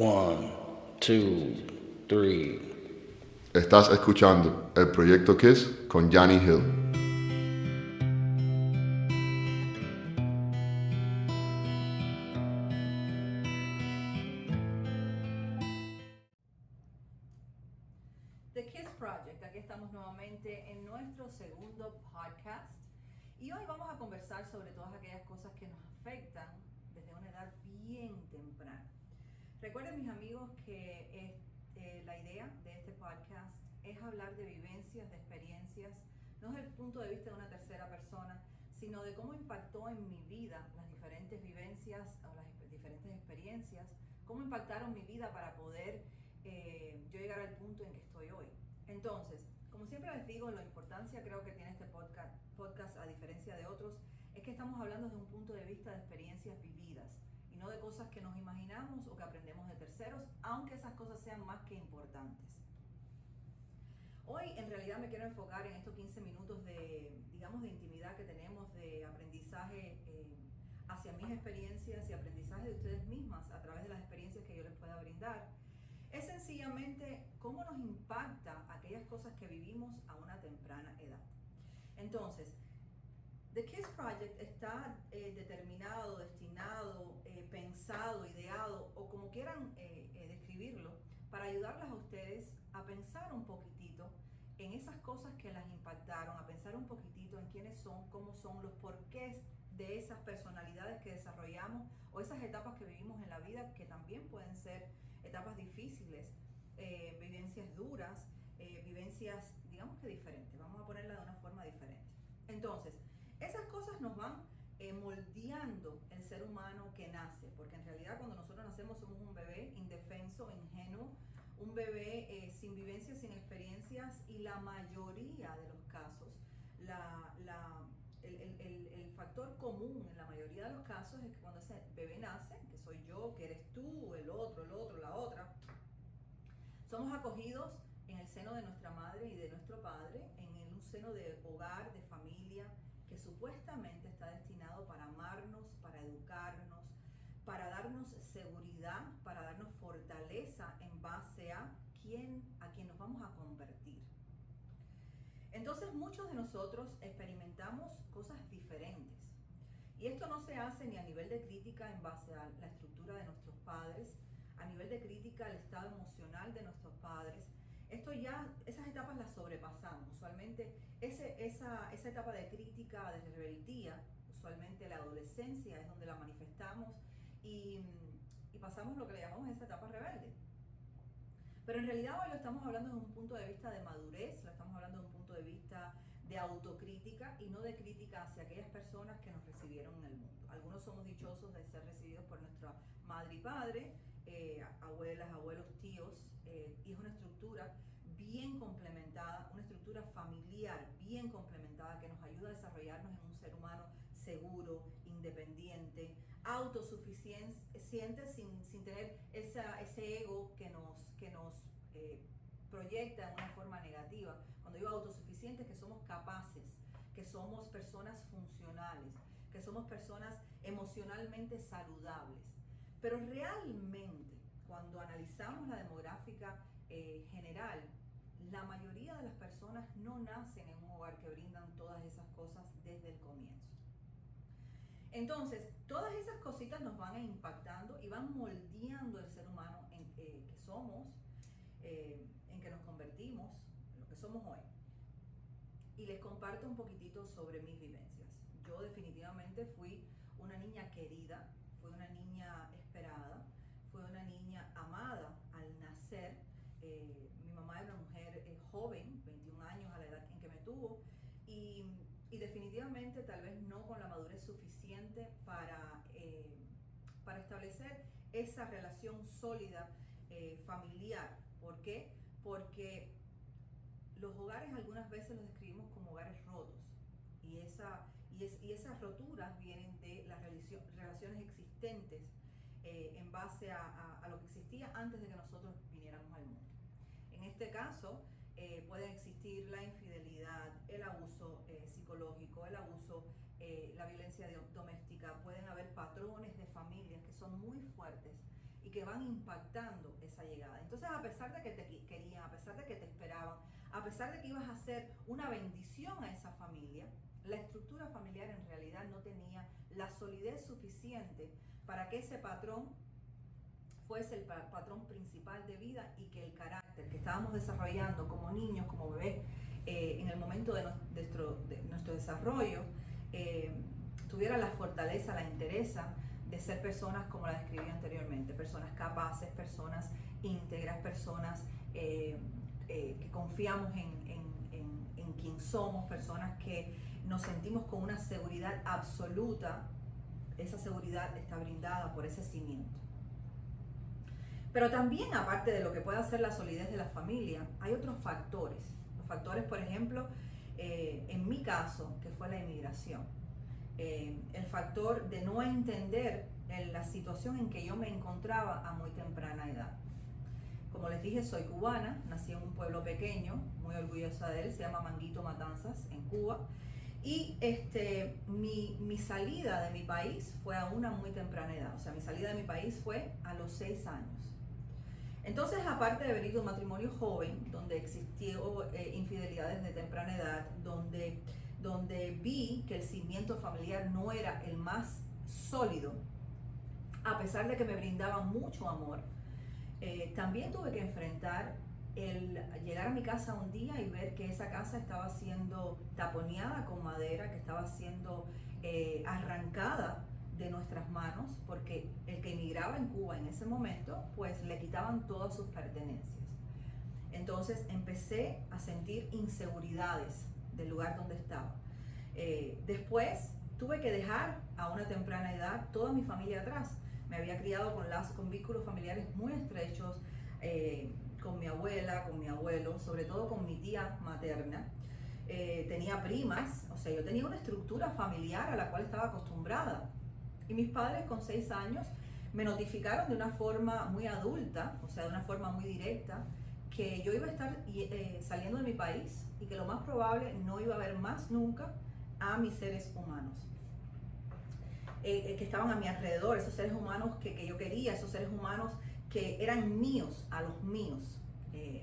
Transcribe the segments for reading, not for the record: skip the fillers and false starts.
One, two, three. Estás escuchando el Proyecto Kiss con Johnny Hill. The Kiss Project, aquí estamos nuevamente en nuestro segundo podcast y hoy vamos a conversar sobre todas aquellas cosas que nos afectan desde una edad bien temprana. Recuerden, mis amigos, que la idea de este podcast es hablar de vivencias, de experiencias, no desde el punto de vista de una tercera persona, sino de cómo impactó en mi vida las diferentes vivencias o las diferentes experiencias, cómo impactaron mi vida para poder yo llegar al punto en que estoy hoy. Entonces, como siempre les digo, la importancia creo que tiene este podcast a diferencia de otros, es que estamos hablando desde un punto de vista de experiencias vividas y no de cosas que nos imaginamos o que aprendemos de terceros, aunque esas cosas sean más que importantes. Hoy en realidad me quiero enfocar en estos 15 minutos de, digamos, de intimidad que tenemos, de aprendizaje hacia mis experiencias y aprendizaje de ustedes mismas a través de las experiencias que yo les pueda brindar. Es sencillamente cómo nos impacta aquellas cosas que vivimos a una temprana edad. Entonces, The Kiss Project está determinado, destinado, pensado, ideado o como quieran describirlo, para ayudarlas a ustedes a pensar un poquitito en esas cosas que las impactaron, a pensar un poquitito en quiénes son, cómo son, los porqués de esas personalidades que desarrollamos o esas etapas que vivimos en la vida, que también pueden ser etapas difíciles, vivencias duras, vivencias, digamos que diferentes, vamos a ponerla de una forma diferente. Entonces, esas cosas nos van moldeando el ser humano que nace, porque en realidad cuando nosotros nacemos somos un bebé indefenso, ingenuo, un bebé sin vivencias, sin experiencias, y la mayoría de los casos, el factor común en la mayoría de los casos es que cuando ese bebé nace, que soy yo, que eres tú, el otro, la otra, somos acogidos en el seno de nuestra madre y de nuestro padre, en un seno de hogar, de familia, que supuestamente está destinado para amarnos, para educarnos, para darnos seguridad, para darnos fortaleza en base a quien nos vamos a convertir. Entonces muchos de nosotros experimentamos cosas diferentes. Y esto no se hace ni a nivel de crítica en base a la estructura de nuestros padres, a nivel de crítica al estado emocional de nuestros padres. Esto ya, esas etapas las sobrepasamos. Usualmente esa etapa de crítica, de rebeldía, usualmente la adolescencia es donde la manifestamos y pasamos lo que le llamamos esa etapa rebelde. Pero en realidad hoy lo estamos hablando desde un punto de vista de madurez, lo estamos hablando desde un punto de vista de autocrítica y no de crítica hacia aquellas personas que nos recibieron en el mundo. Algunos somos dichosos de ser recibidos por nuestra madre y padre, abuelas, abuelos, tíos, y es una estructura bien complementada, una estructura familiar bien complementada que nos ayuda a desarrollarnos en un ser humano seguro, independiente, autosuficiente, sin tener ese ego que nos proyecta de una forma negativa. Cuando digo autosuficientes, que somos capaces, que somos personas funcionales, que somos personas emocionalmente saludables. Pero realmente, cuando analizamos la demográfica general, la mayoría de las personas no nacen en un hogar que brindan todas esas cosas desde el comienzo. Entonces, todas esas cositas nos van impactando y van moldeando el ser humano que somos, en que nos convertimos, en lo que somos hoy. Y les comparto un poquitito sobre mis vivencias. Yo definitivamente fui una niña querida, fui una niña esperada, fui una niña amada al nacer. Mi mamá era una mujer joven, 21 años a la edad en que me tuvo, y definitivamente tal vez no con la madurez suficiente para establecer esa relación sólida familiar. ¿Por qué? Porque los hogares algunas veces los describimos como hogares rotos y esas roturas vienen de las relaciones existentes en base a lo que existía antes de que nosotros viniéramos al mundo. En este caso, puede existir la infidelidad, el abuso psicológico, el abuso, la violencia doméstica, pueden haber patrones de familias que son muy fuertes y que van impactando esa llegada. Entonces, a pesar de que te querían, a pesar de que te esperaban, a pesar de que ibas a ser una bendición a esa familia, la estructura familiar en realidad no tenía la solidez suficiente para que ese patrón fuese el patrón principal de vida y que el carácter que estábamos desarrollando como niños, como bebés, en el momento de nuestro desarrollo, tuviera la fortaleza, la entereza de ser personas como la describí anteriormente, personas capaces, personas íntegras, personas que confiamos en quien somos, personas que nos sentimos con una seguridad absoluta. Esa seguridad está brindada por ese cimiento. Pero también, aparte de lo que puede hacer la solidez de la familia, hay otros factores. Los factores, por ejemplo, en mi caso, que fue la inmigración. El factor de no entender la situación en que yo me encontraba a muy temprana edad. Como les dije, soy cubana, nací en un pueblo pequeño, muy orgullosa de él, se llama Manguito Matanzas, en Cuba. Y mi salida de mi país fue a una muy temprana edad, o sea, mi salida de mi país fue a los 6 años. Entonces, aparte de venir de un matrimonio joven, donde existió infidelidades de temprana edad, donde vi que el cimiento familiar no era el más sólido, a pesar de que me brindaban mucho amor, también tuve que enfrentar el llegar a mi casa un día y ver que esa casa estaba siendo taponeada con madera, que estaba siendo arrancada de nuestras manos, porque el que emigraba en Cuba en ese momento, pues le quitaban todas sus pertenencias. Entonces empecé a sentir inseguridades del lugar donde estaba. Después tuve que dejar a una temprana edad toda mi familia atrás. Me había criado con vínculos familiares muy estrechos, con mi abuela, con mi abuelo, sobre todo con mi tía materna. Tenía primas, o sea, yo tenía una estructura familiar a la cual estaba acostumbrada. Y mis padres con 6 años me notificaron de una forma muy adulta, o sea, de una forma muy directa, que yo iba a estar saliendo de mi país y que lo más probable no iba a ver más nunca a mis seres humanos. Que estaban a mi alrededor, esos seres humanos que yo quería, esos seres humanos que eran míos, a los míos,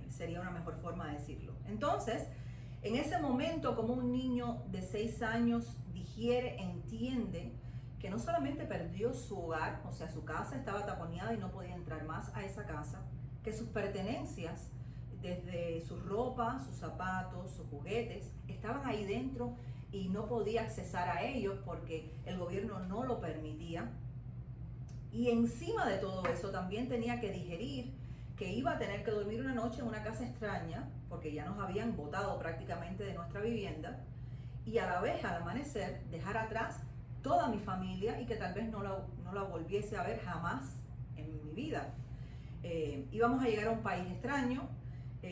sería una mejor forma de decirlo. Entonces, en ese momento, como un niño de 6 años digiere, entiende que no solamente perdió su hogar, o sea, su casa estaba taponeada y no podía entrar más a esa casa, que sus pertenencias, desde su ropa, sus zapatos, sus juguetes, estaban ahí dentro y no podía accesar a ellos porque el gobierno no lo permitía. Y encima de todo eso también tenía que digerir que iba a tener que dormir una noche en una casa extraña, porque ya nos habían botado prácticamente de nuestra vivienda, y a la vez, al amanecer, dejar atrás toda mi familia y que tal vez no la volviese a ver jamás en mi vida. Íbamos a llegar a un país extraño,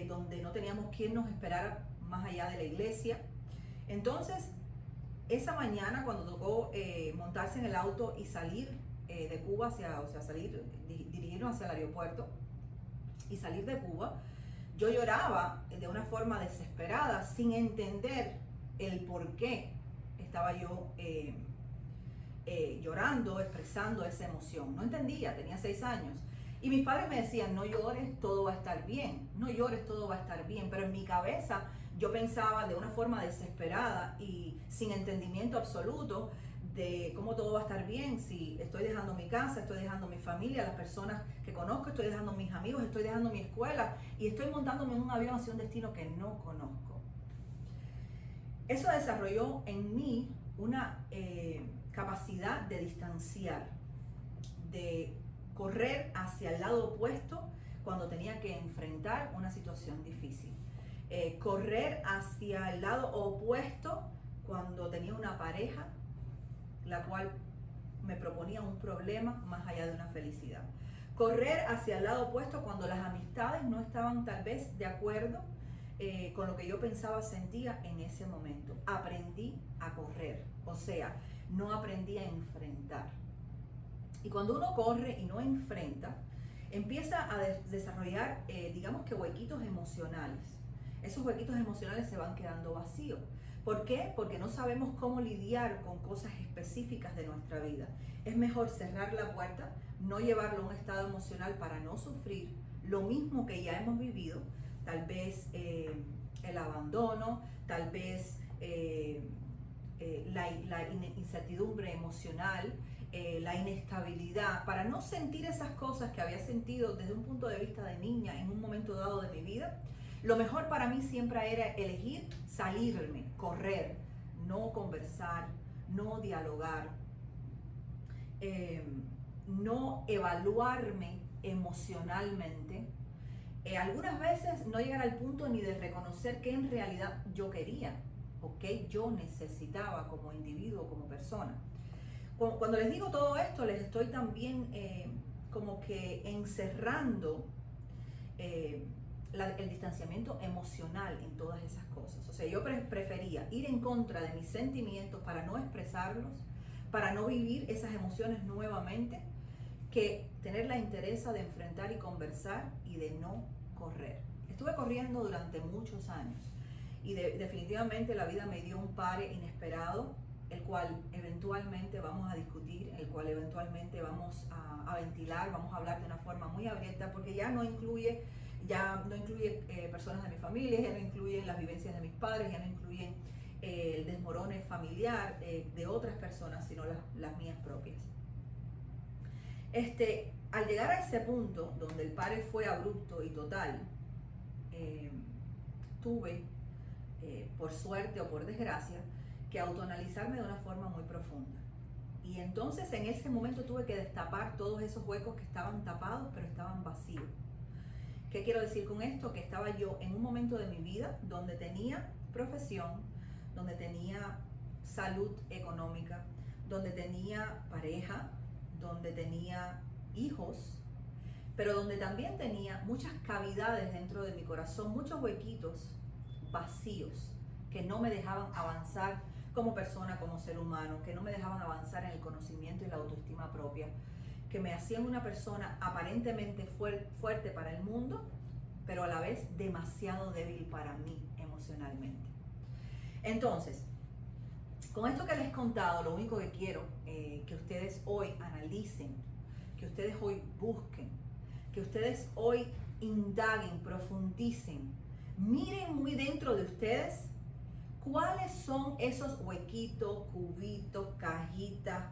donde no teníamos quien nos esperara más allá de la iglesia. Entonces, esa mañana cuando tocó montarse en el auto y salir de Cuba dirigirnos hacia el aeropuerto y salir de Cuba, yo lloraba de una forma desesperada, sin entender el por qué estaba yo llorando, expresando esa emoción. No entendía, tenía 6 años. Y mis padres me decían, no llores, todo va a estar bien, no llores, todo va a estar bien. Pero en mi cabeza yo pensaba de una forma desesperada y sin entendimiento absoluto de cómo todo va a estar bien si estoy dejando mi casa, estoy dejando mi familia, las personas que conozco, estoy dejando mis amigos, estoy dejando mi escuela y estoy montándome en un avión hacia un destino que no conozco. Eso desarrolló en mí una capacidad de distanciar, de correr hacia el lado opuesto cuando tenía que enfrentar una situación difícil. Correr hacia el lado opuesto cuando tenía una pareja la cual me proponía un problema más allá de una felicidad. Correr hacia el lado opuesto cuando las amistades no estaban tal vez de acuerdo con lo que yo pensaba, sentía en ese momento. Aprendí a correr, o sea, no aprendí a enfrentar. Y cuando uno corre y no enfrenta, empieza a desarrollar, digamos que huequitos emocionales. Esos huequitos emocionales se van quedando vacíos. ¿Por qué? Porque no sabemos cómo lidiar con cosas específicas de nuestra vida. Es mejor cerrar la puerta, no llevarlo a un estado emocional para no sufrir lo mismo que ya hemos vivido, tal vez el abandono, tal vez la incertidumbre emocional, la inestabilidad, para no sentir esas cosas que había sentido desde un punto de vista de niña en un momento dado de mi vida. Lo mejor para mí siempre era elegir salirme, correr, no conversar, no dialogar, no evaluarme emocionalmente. Algunas veces no llegar al punto ni de reconocer qué en realidad yo quería o qué yo necesitaba como individuo, como persona. Cuando les digo todo esto, les estoy también como que encerrando el distanciamiento emocional en todas esas cosas. O sea, yo prefería ir en contra de mis sentimientos para no expresarlos, para no vivir esas emociones nuevamente, que tener la interés de enfrentar y conversar y de no correr. Estuve corriendo durante muchos años y definitivamente la vida me dio un pare inesperado, el cual eventualmente vamos a discutir, el cual eventualmente vamos a ventilar, vamos a hablar de una forma muy abierta, porque ya no incluye personas de mi familia, ya no incluye las vivencias de mis padres, ya no incluyen el desmorone familiar de otras personas, sino las mías propias. Al llegar a ese punto donde el pare fue abrupto y total, tuve, por suerte o por desgracia, que autoanalizarme de una forma muy profunda. Y entonces en ese momento tuve que destapar todos esos huecos que estaban tapados, pero estaban vacíos. ¿Qué quiero decir con esto? Que estaba yo en un momento de mi vida donde tenía profesión, donde tenía salud económica, donde tenía pareja, donde tenía hijos, pero donde también tenía muchas cavidades dentro de mi corazón, muchos huequitos vacíos que no me dejaban avanzar como persona, como ser humano, que no me dejaban avanzar en el conocimiento y la autoestima propia, que me hacían una persona aparentemente fuerte para el mundo, pero a la vez demasiado débil para mí emocionalmente. Entonces, con esto que les he contado, lo único que quiero que ustedes hoy analicen, que ustedes hoy busquen, que ustedes hoy indaguen, profundicen, miren muy dentro de ustedes cuáles son esos huequitos, cubitos, cajitas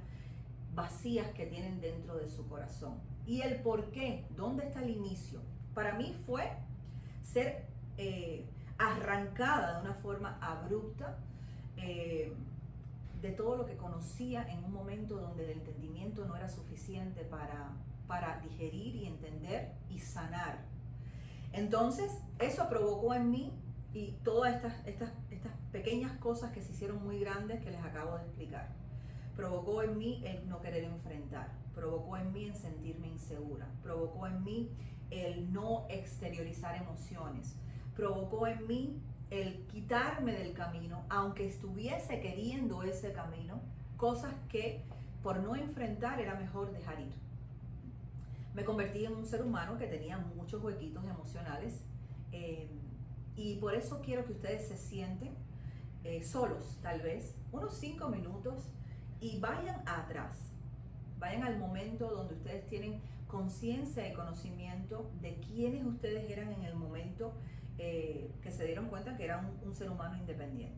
vacías que tienen dentro de su corazón. Y el por qué, dónde está el inicio. Para mí fue ser arrancada de una forma abrupta de todo lo que conocía en un momento donde el entendimiento no era suficiente para digerir y entender y sanar. Entonces, eso provocó en mí y todas estas pequeñas cosas que se hicieron muy grandes que les acabo de explicar. Provocó en mí el no querer enfrentar, provocó en mí el sentirme insegura, provocó en mí el no exteriorizar emociones, provocó en mí el quitarme del camino, aunque estuviese queriendo ese camino, cosas que por no enfrentar era mejor dejar ir. Me convertí en un ser humano que tenía muchos huequitos emocionales y por eso quiero que ustedes se sienten solos, tal vez, unos 5 minutos y vayan atrás. Vayan al momento donde ustedes tienen conciencia y conocimiento de quiénes ustedes eran en el momento que se dieron cuenta que era un ser humano independiente.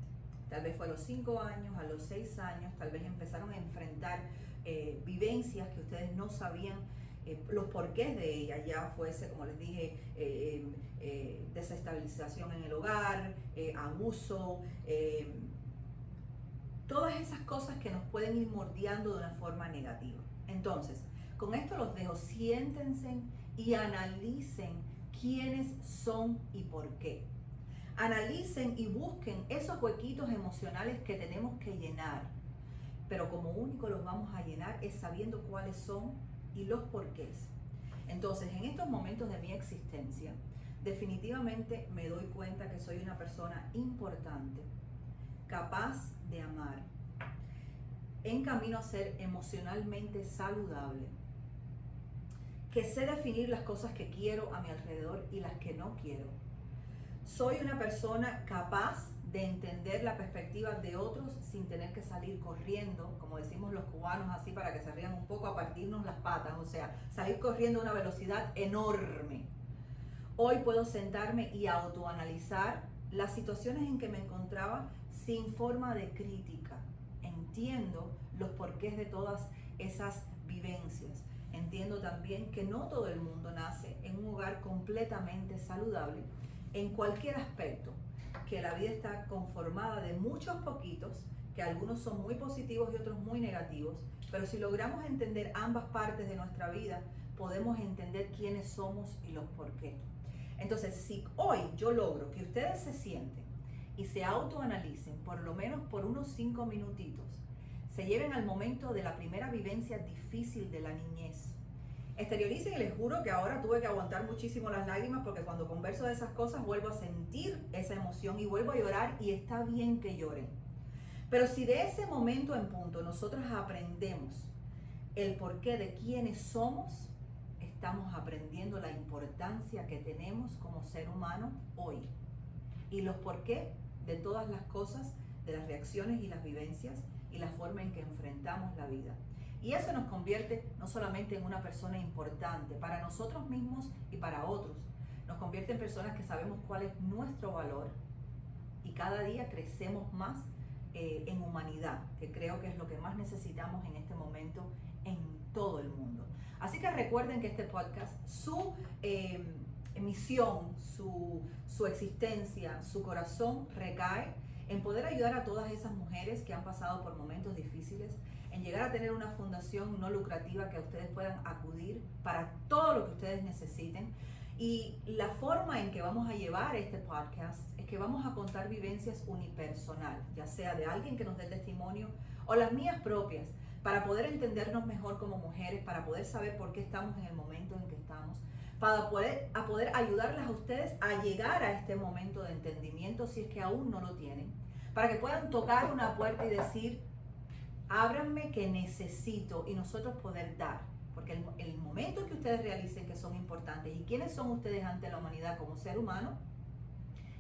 Tal vez fue a los 5 años, a los 6 años, tal vez empezaron a enfrentar vivencias que ustedes no sabían los porqués de ellas, ya fuese, como les dije, desestabilización en el hogar, abuso, todas esas cosas que nos pueden ir moldeando de una forma negativa. Entonces, con esto los dejo, siéntense y analicen quiénes son y por qué. Analicen y busquen esos huequitos emocionales que tenemos que llenar, pero como único los vamos a llenar es sabiendo cuáles son y los porqués. Entonces, en estos momentos de mi existencia, definitivamente me doy cuenta que soy una persona importante, capaz de amar, en camino a ser emocionalmente saludable, que sé definir las cosas que quiero a mi alrededor y las que no quiero. Soy una persona capaz de entender la perspectiva de otros sin tener que salir corriendo, como decimos los cubanos así para que se rían un poco, a partirnos las patas, o sea, salir corriendo a una velocidad enorme. Hoy puedo sentarme y autoanalizar las situaciones en que me encontraba sin forma de crítica. Entiendo los porqués de todas esas vivencias. Entiendo también que no todo el mundo nace en un hogar completamente saludable en cualquier aspecto, que la vida está conformada de muchos poquitos, que algunos son muy positivos y otros muy negativos, pero si logramos entender ambas partes de nuestra vida, podemos entender quiénes somos y los por qué. Entonces, si hoy yo logro que ustedes se sienten y se autoanalicen, por lo menos por unos 5 minutitos, se lleven al momento de la primera vivencia difícil de la niñez, exterioricen, y les juro que ahora tuve que aguantar muchísimo las lágrimas porque cuando converso de esas cosas vuelvo a sentir esa emoción y vuelvo a llorar, y está bien que lloren. Pero si de ese momento en punto nosotros aprendemos el porqué de quiénes somos, estamos aprendiendo la importancia que tenemos como ser humano hoy y los porqué de todas las cosas, de las reacciones y las vivencias y la forma en que enfrentamos la vida. Y eso nos convierte no solamente en una persona importante para nosotros mismos y para otros, nos convierte en personas que sabemos cuál es nuestro valor y cada día crecemos más en humanidad, que creo que es lo que más necesitamos en este momento en todo el mundo. Así que recuerden que este podcast, su misión, su existencia, su corazón recae en poder ayudar a todas esas mujeres que han pasado por momentos difíciles, en llegar a tener una fundación no lucrativa que ustedes puedan acudir para todo lo que ustedes necesiten. Y la forma en que vamos a llevar este podcast es que vamos a contar vivencias unipersonal, ya sea de alguien que nos dé testimonio o las mías propias, para poder entendernos mejor como mujeres, para poder saber por qué estamos en el momento en que estamos, para poder ayudarlas a ustedes a llegar a este momento de entendimiento si es que aún no lo tienen, para que puedan tocar una puerta y decir, ábranme que necesito, y nosotros poder dar. Porque el momento que ustedes realicen que son importantes y quiénes son ustedes ante la humanidad como ser humano,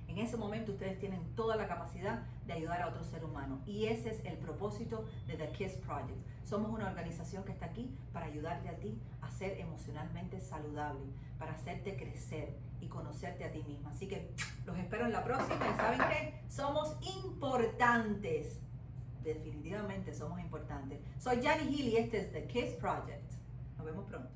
en ese momento ustedes tienen toda la capacidad de ayudar a otro ser humano. Y ese es el propósito de The KISS Project. Somos una organización que está aquí para ayudarte a ti a ser emocionalmente saludable, para hacerte crecer y conocerte a ti misma. Así que los espero en la próxima, y ¿saben qué? Somos importantes. Definitivamente somos importantes. Soy Jani Hill y este es The KISS Project. Nos vemos pronto.